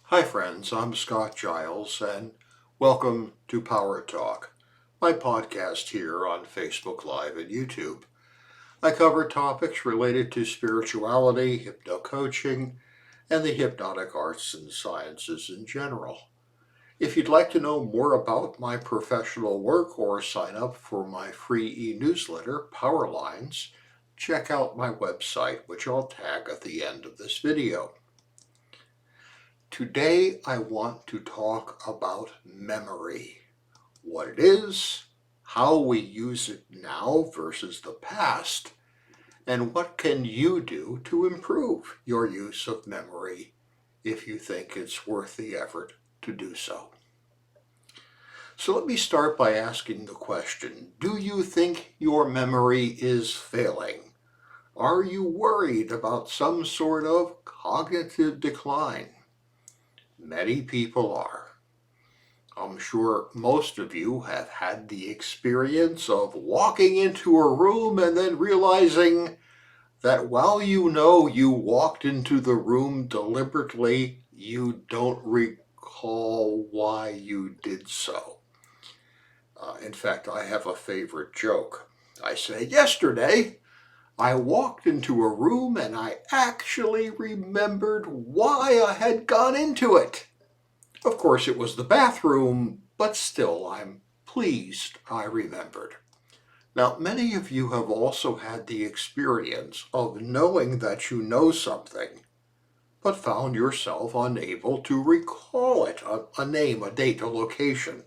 Hi friends, I'm Scott Giles and welcome to Power Talk, my podcast here on Facebook Live and YouTube. I cover topics related to spirituality, hypno-coaching, and the hypnotic arts and sciences in general. If you'd like to know more about my professional work or sign up for my free e-newsletter, Power Lines, check out my website, which I'll tag at the end of this video. Today I want to talk about memory, what it is, how we use it now versus the past, and what can you do to improve your use of memory if you think it's worth the effort to do so. So let me start by asking the question, do you think your memory is failing? Are you worried about some sort of cognitive decline? Many people are. I'm sure most of you have had the experience of walking into a room and then realizing that while you know you walked into the room deliberately, you don't recall why you did so. In fact, I have a favorite joke. I say, yesterday, I walked into a room and I actually remembered why I had gone into it. Of course, it was the bathroom, but still, I'm pleased I remembered. Now, many of you have also had the experience of knowing that you know something, but found yourself unable to recall it, a name, a date, a location.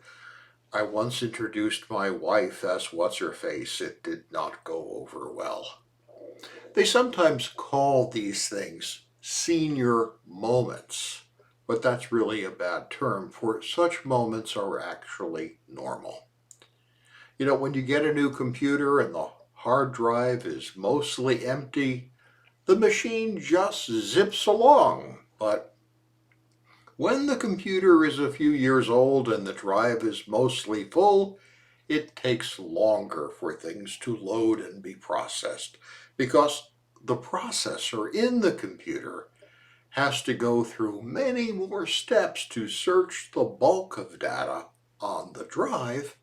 I once introduced my wife as what's-her-face. It did not go over well. They sometimes call these things senior moments, but that's really a bad term, for such moments are actually normal. You know, when you get a new computer and the hard drive is mostly empty, the machine just zips along. But when the computer is a few years old and the drive is mostly full, it takes longer for things to load and be processed because the processor in the computer has to go through many more steps to search the bulk of data on the drive,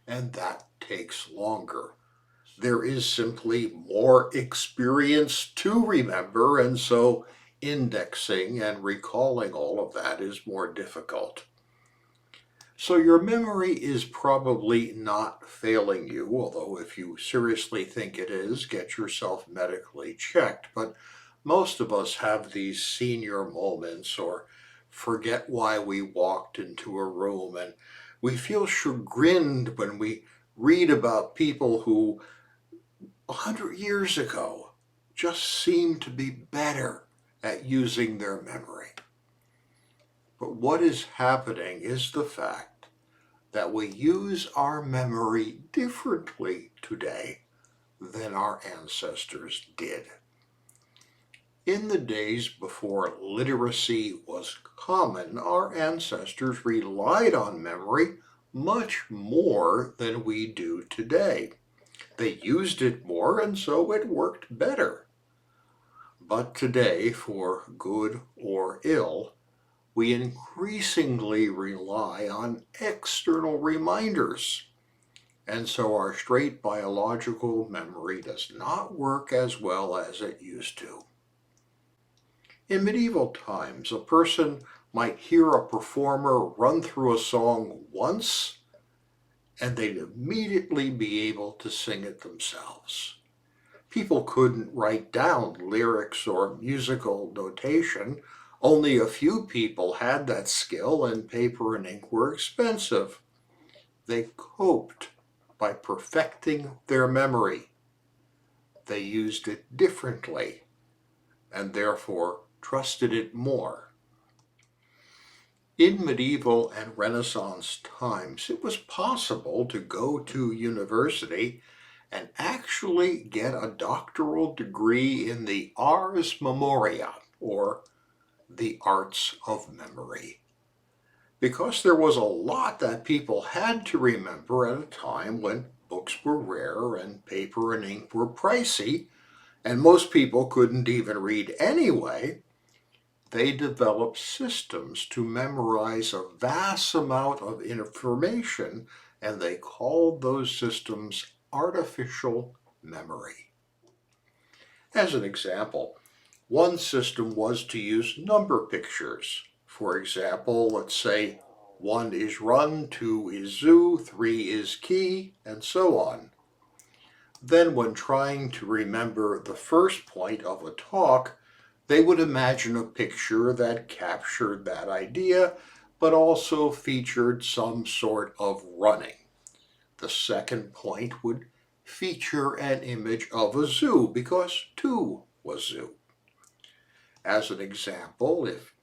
and that takes longer. There is simply more experience to remember, and so indexing and recalling all of that is more difficult. So your memory is probably not failing you, although if you seriously think it is, get yourself medically checked. But most of us have these senior moments or forget why we walked into a room, and we feel chagrined when we read about people who 100 years ago just seemed to be better at using their memory. But what is happening is the fact that we use our memory differently today than our ancestors did. In the days before literacy was common, our ancestors relied on memory much more than we do today. They used it more, and so it worked better. But today, for good or ill, we increasingly rely on external reminders, and so our straight biological memory does not work as well as it used to. In medieval times, a person might hear a performer run through a song once, and they'd immediately be able to sing it themselves. People couldn't write down lyrics or musical notation. Only a few people had that skill, and paper and ink were expensive. They coped by perfecting their memory. They used it differently, and therefore trusted it more. In medieval and Renaissance times, it was possible to go to university and actually get a doctoral degree in the ars memoria, or the arts of memory, because there was a lot that people had to remember at a time when books were rare and paper and ink were pricey, and most people couldn't even read anyway. they develop systems to memorize a vast amount of information, and they call those systems artificial memory. As an example, one system was to use number pictures. For example, let's say 1 is run, 2 is zoo, 3 is key, and so on. Then when trying to remember the first point of a talk, they would imagine a picture that captured that idea, but also featured some sort of running. The second point would feature an image of a zoo because 2 was zoo. As an example, if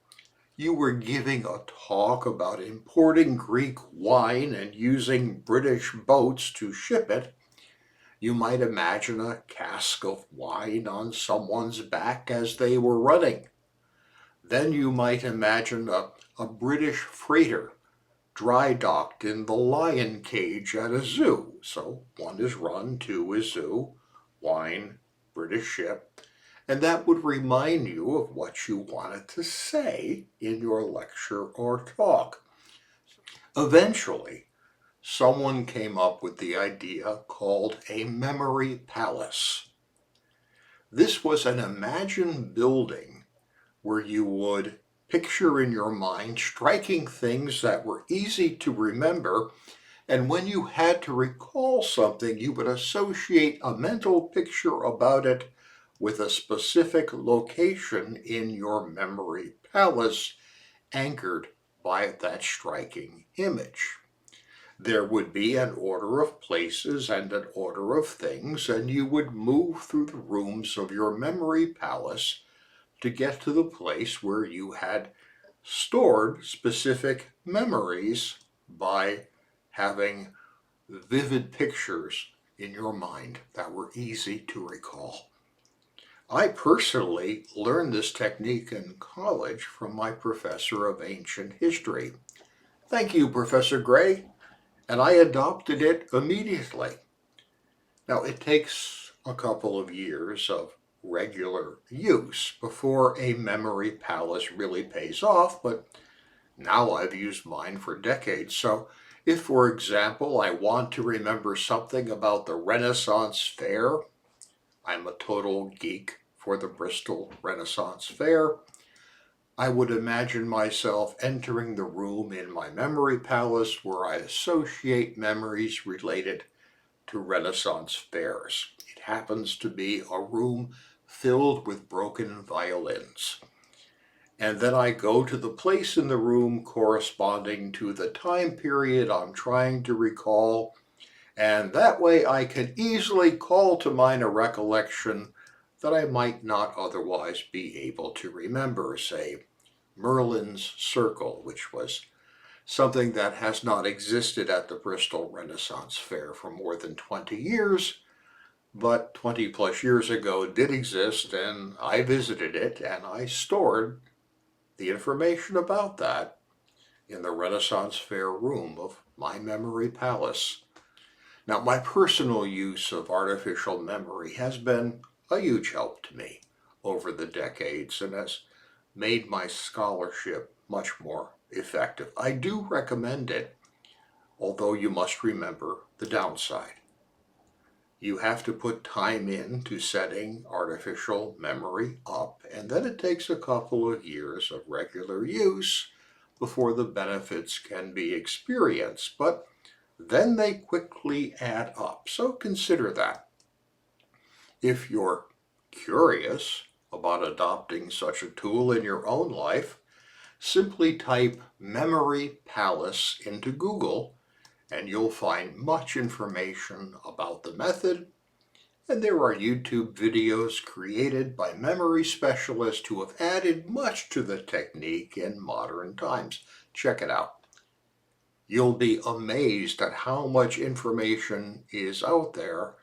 you were giving a talk about importing Greek wine and using British boats to ship it, you might imagine a cask of wine on someone's back as they were running. Then you might imagine a British freighter dry docked in the lion cage at a zoo. So 1 is run, 2 is zoo, wine, British ship, and that would remind you of what you wanted to say in your lecture or talk. Eventually, someone came up with the idea called a memory palace. This was an imagined building where you would picture in your mind striking things that were easy to remember, and when you had to recall something, you would associate a mental picture about it with a specific location in your memory palace anchored by that striking image. There would be an order of places and an order of things, and you would move through the rooms of your memory palace to get to the place where you had stored specific memories by having vivid pictures in your mind that were easy to recall. I personally learned this technique in college from my professor of ancient history. Thank you, Professor Gray, and I adopted it immediately. Now, it takes a couple of years of regular use before a memory palace really pays off, but now I've used mine for decades. So if, for example, I want to remember something about the Renaissance Fair, I'm a total geek for the Bristol Renaissance Fair, I would imagine myself entering the room in my memory palace where I associate memories related to Renaissance fairs. It happens to be a room filled with broken violins. And then I go to the place in the room corresponding to the time period I'm trying to recall, and that way I can easily call to mind a recollection that I might not otherwise be able to remember, say Merlin's Circle, which was something that has not existed at the Bristol Renaissance Fair for more than 20 years, but 20 plus years ago did exist, and I visited it and I stored the information about that in the Renaissance Fair room of my memory palace. Now, my personal use of artificial memory has been a huge help to me over the decades and has made my scholarship much more effective. I do recommend it, although you must remember the downside. You have to put time into setting artificial memory up, and then it takes a couple of years of regular use before the benefits can be experienced. But then they quickly add up. So consider that. If you're curious about adopting such a tool in your own life, simply type Memory Palace into Google and you'll find much information about the method. And there are YouTube videos created by memory specialists who have added much to the technique in modern times. Check it out. You'll be amazed at how much information is out there,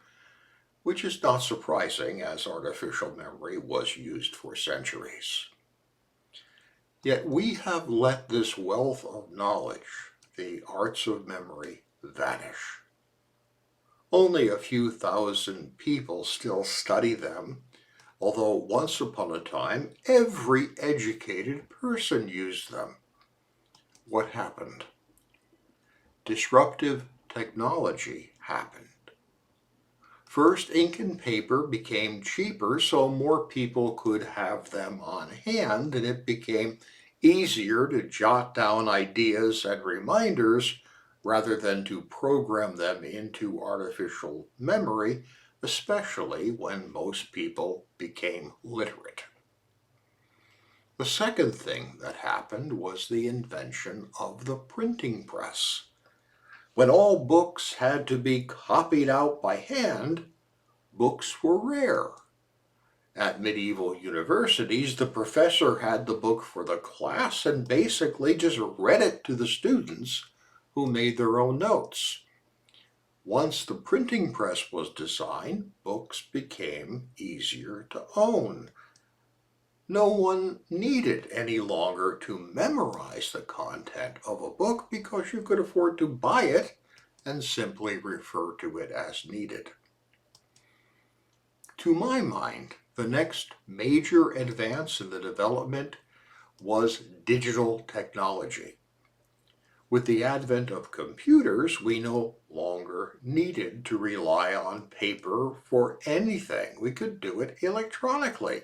which is not surprising as artificial memory was used for centuries. Yet we have let this wealth of knowledge, the arts of memory, vanish. Only a few thousand people still study them, although once upon a time every educated person used them. What happened? Disruptive technology happened. First, ink and paper became cheaper, so more people could have them on hand, and it became easier to jot down ideas and reminders rather than to program them into artificial memory, especially when most people became literate. The second thing that happened was the invention of the printing press. When all books had to be copied out by hand, books were rare. At medieval universities, the professor had the book for the class and basically just read it to the students who made their own notes. Once the printing press was designed, books became easier to own. No one needed any longer to memorize the content of a book because you could afford to buy it and simply refer to it as needed. To my mind, the next major advance in the development was digital technology. With the advent of computers, we no longer needed to rely on paper for anything. We could do it electronically.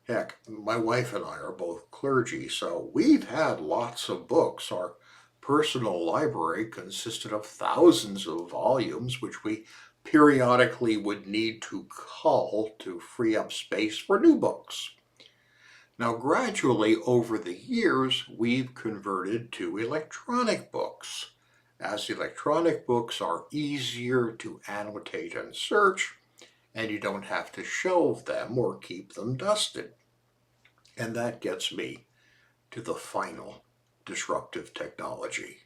Heck, my wife and I are both clergy, so we've had lots of books. Our personal library consisted of thousands of volumes, which we periodically would need to cull to free up space for new books. Now, gradually over the years, we've converted to electronic books, as electronic books are easier to annotate and search, and you don't have to shelve them or keep them dusted. And that gets me to the final disruptive technology,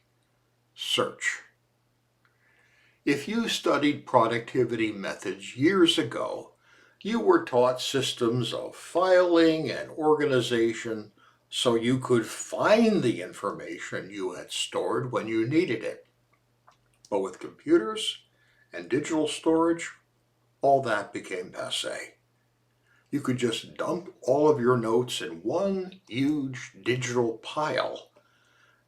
search. If you studied productivity methods years ago, you were taught systems of filing and organization so you could find the information you had stored when you needed it. But with computers and digital storage, all that became passé. You could just dump all of your notes in one huge digital pile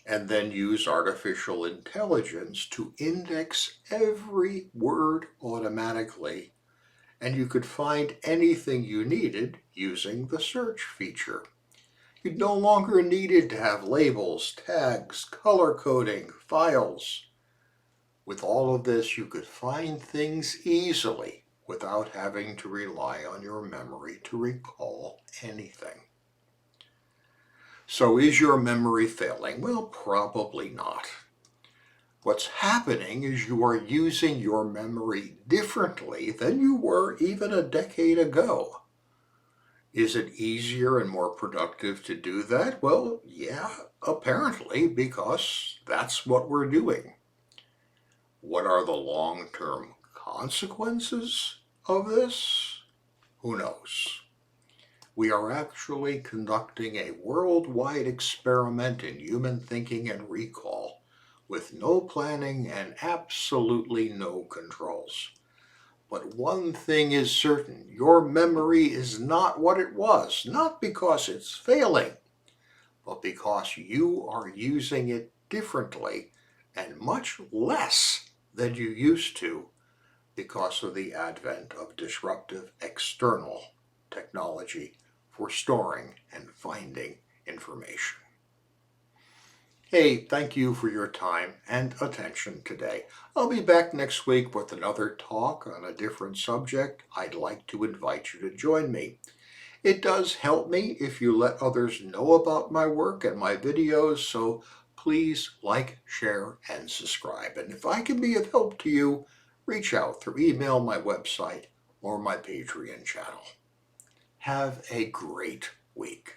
and then use artificial intelligence to index every word automatically, and you could find anything you needed using the search feature. You no longer needed to have labels, tags, color coding, files. With all of this, you could find things easily without having to rely on your memory to recall anything. So is your memory failing? Well, probably not. What's happening is you are using your memory differently than you were even a decade ago. Is it easier and more productive to do that? Well, yeah, apparently, because that's what we're doing. What are the long-term consequences of this? Who knows? We are actually conducting a worldwide experiment in human thinking and recall with no planning and absolutely no controls. But one thing is certain, your memory is not what it was, not because it's failing, but because you are using it differently and much less than you used to because of the advent of disruptive external technology for storing and finding information. Hey, thank you for your time and attention today. I'll be back next week with another talk on a different subject. I'd like to invite you to join me. It does help me if you let others know about my work and my videos, so please like, share, and subscribe. And if I can be of help to you, reach out through email, my website, or my Patreon channel. Have a great week.